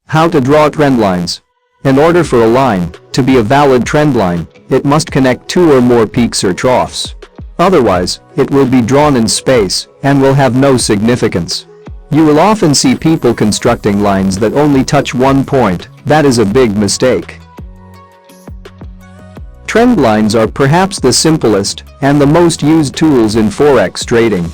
How to draw trend lines. In order for a line to be a valid trend line, it must connect two or more peaks or troughs. Otherwise, it will be drawn in space and will have no significance. You will often see people constructing lines that only touch one point. That is a big mistake. Trend lines are perhaps the simplest and the most used tools in forex trading.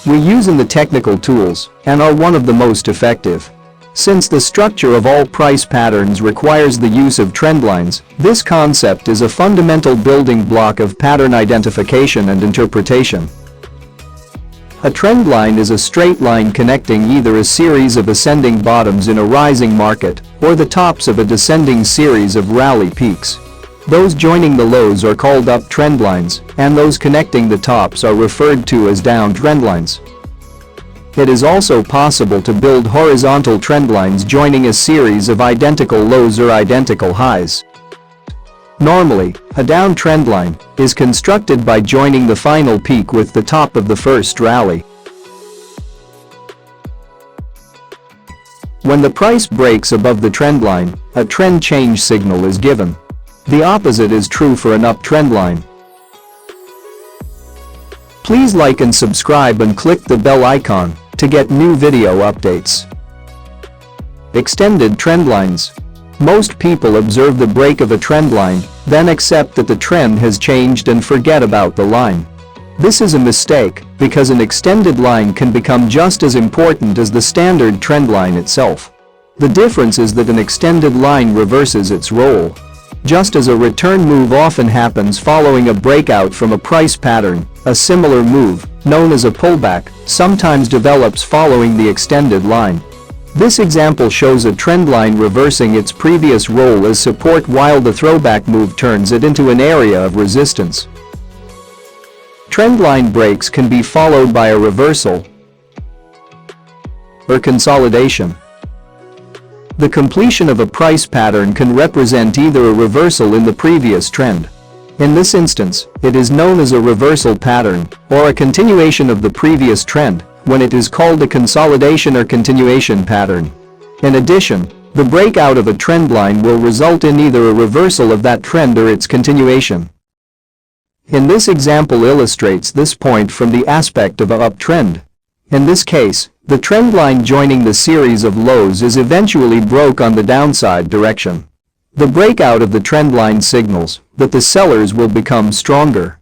We use in the technical tools and are one of the most effective. Since the structure of all price patterns requires the use of trend lines, this concept is a fundamental building block of pattern identification and interpretation. A trend line is a straight line connecting either a series of ascending bottoms in a rising market or the tops of a descending series of rally peaks. Those joining the lows are called up trend lines, and those connecting the tops are referred to as down trend lines. It is also possible to build horizontal trend lines joining a series of identical lows or identical highs. Normally, a down trend line is constructed by joining the final peak with the top of the first rally. When the price breaks above the trend line, a trend change signal is given. The opposite is true for an uptrend line. Please like and subscribe and click the bell icon to get new video updates. Extended trend lines. Most people observe the break of a trend line, then accept that the trend has changed and forget about the line. This is a mistake because an extended line can become just as important as the standard trend line itself. The difference is that an extended line reverses its role. Just as a return move often happens following a breakout from a price pattern, a similar move, known as a pullback, sometimes develops following the extended line. This example shows a trend line reversing its previous role as support while the throwback move turns it into an area of resistance. Trend line breaks can be followed by a reversal or consolidation. The completion of a price pattern can represent either a reversal in the previous trend. In this instance, it is known as a reversal pattern or a continuation of the previous trend when it is called a consolidation or continuation pattern. In addition, the breakout of a trend line will result in either a reversal of that trend or its continuation. In this example illustrates this point from the aspect of an uptrend. In this case, the trend line joining the series of lows is eventually broke on the downside direction. The breakout of the trend line signals that the sellers will become stronger.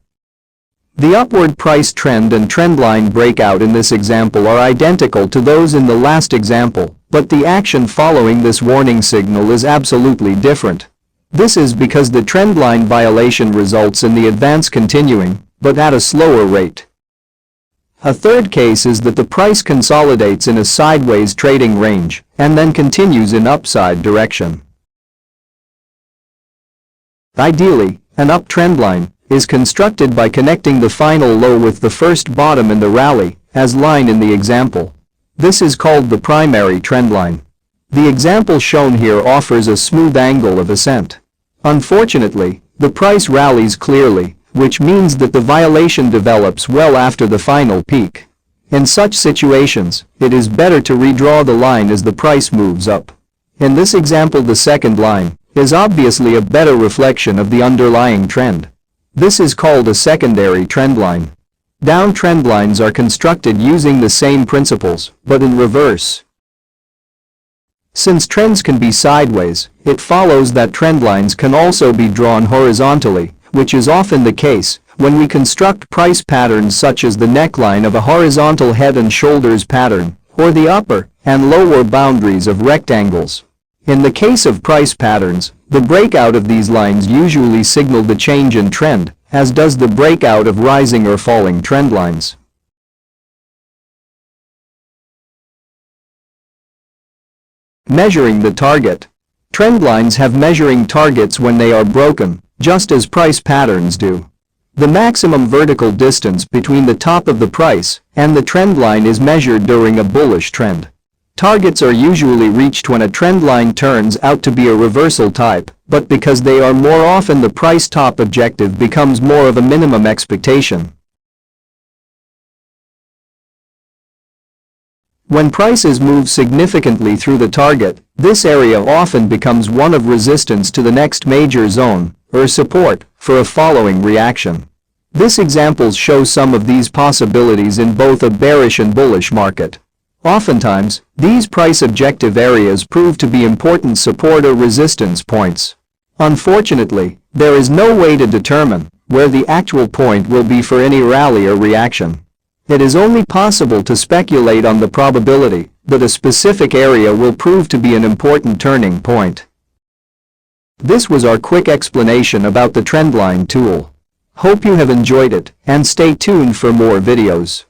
The upward price trend and trend line breakout in this example are identical to those in the last example, but the action following this warning signal is absolutely different. This is because the trend line violation results in the advance continuing, but at a slower rate. A third case is that the price consolidates in a sideways trading range and then continues in upside direction. Ideally, an uptrend line is constructed by connecting the final low with the first bottom in the rally, as line in the example. This is called the primary trend line. The example shown here offers a smooth angle of ascent. Unfortunately, the price rallies clearly, which means that the violation develops well after the final peak. In such situations, it is better to redraw the line as the price moves up. In this example, the second line is obviously a better reflection of the underlying trend. This is called a secondary trend line. Down trend lines are constructed using the same principles, but in reverse. Since trends can be sideways, it follows that trend lines can also be drawn horizontally, which is often the case when we construct price patterns such as the neckline of a horizontal head and shoulders pattern, or the upper and lower boundaries of rectangles. In the case of price patterns, the breakout of these lines usually signal the change in trend, as does the breakout of rising or falling trend lines. Measuring the target. Trend lines have measuring targets when they are broken, just as price patterns do. The maximum vertical distance between the top of the price and the trend line is measured during a bullish trend. Targets are usually reached when a trend line turns out to be a reversal type, but because they are more often the price top objective becomes more of a minimum expectation. When prices move significantly through the target, this area often becomes one of resistance to the next major zone, or support, for a following reaction. This example shows some of these possibilities in both a bearish and bullish market. Oftentimes, these price objective areas prove to be important support or resistance points. Unfortunately, there is no way to determine where the actual point will be for any rally or reaction. It is only possible to speculate on the probability that a specific area will prove to be an important turning point. This was our quick explanation about the Trendline tool. Hope you have enjoyed it and stay tuned for more videos.